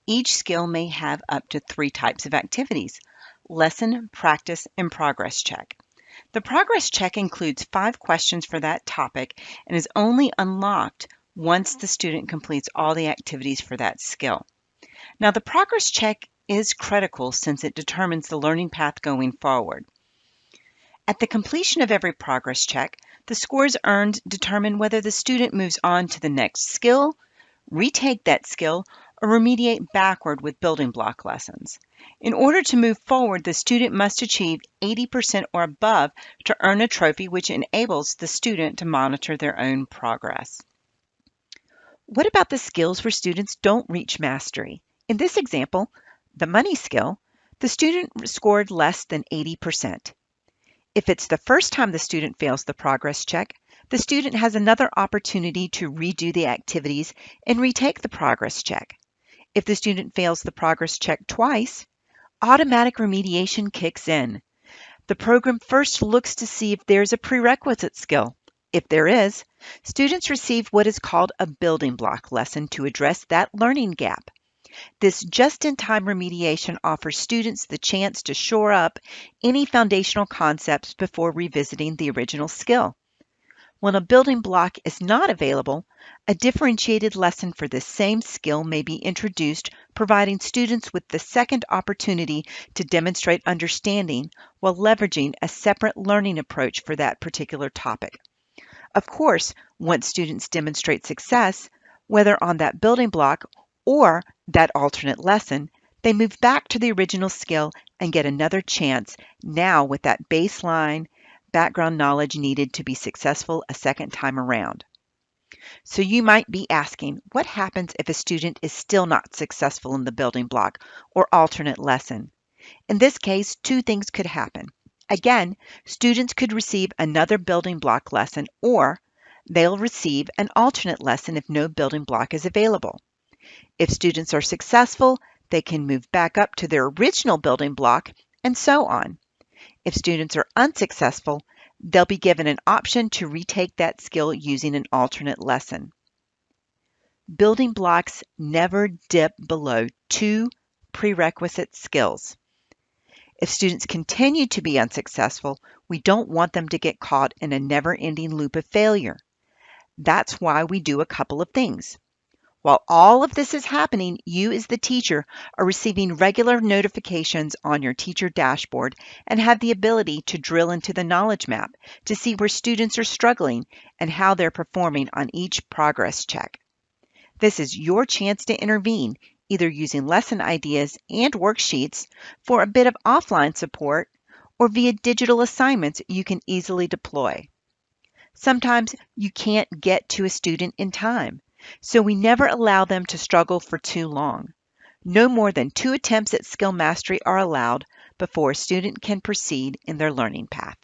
Each skill may have up to 3 types of activities: lesson, practice, and progress check. The progress check includes 5 questions for that topic and is only unlocked once the student completes all the activities for that skill. Now, the progress check is critical since it determines the learning path going forward. At the completion of every progress check, the scores earned determine whether the student moves on to the next skill, retake that skill, or remediate backward with building block lessons. In order to move forward, the student must achieve 80% or above to earn a trophy, which enables the student to monitor their own progress. What about the skills where students don't reach mastery? In this example, the money skill, the student scored less than 80%. If it's the first time the student fails the progress check, the student has another opportunity to redo the activities and retake the progress check. If the student fails the progress check twice, automatic remediation kicks in. The program first looks to see if there's a prerequisite skill. If there is, students receive what is called a building block lesson to address that learning gap. This just-in-time remediation offers students the chance to shore up any foundational concepts before revisiting the original skill. When a building block is not available, a differentiated lesson for the same skill may be introduced, providing students with the second opportunity to demonstrate understanding while leveraging a separate learning approach for that particular topic. Of course, once students demonstrate success, whether on that building block or that alternate lesson, they move back to the original skill and get another chance, now with that baseline background knowledge needed to be successful a second time around. So you might be asking, what happens if a student is still not successful in the building block or alternate lesson? In this case, 2 things could happen. Again, students could receive another building block lesson, or they'll receive an alternate lesson if no building block is available. If students are successful, they can move back up to their original building block, and so on. If students are unsuccessful, they'll be given an option to retake that skill using an alternate lesson. Building blocks never dip below 2 prerequisite skills. If students continue to be unsuccessful, we don't want them to get caught in a never-ending loop of failure. That's why we do a couple of things. While all of this is happening, you as the teacher are receiving regular notifications on your teacher dashboard and have the ability to drill into the knowledge map to see where students are struggling and how they're performing on each progress check. This is your chance to intervene, either using lesson ideas and worksheets for a bit of offline support or via digital assignments you can easily deploy. Sometimes you can't get to a student in time, so we never allow them to struggle for too long. No more than 2 attempts at skill mastery are allowed before a student can proceed in their learning path.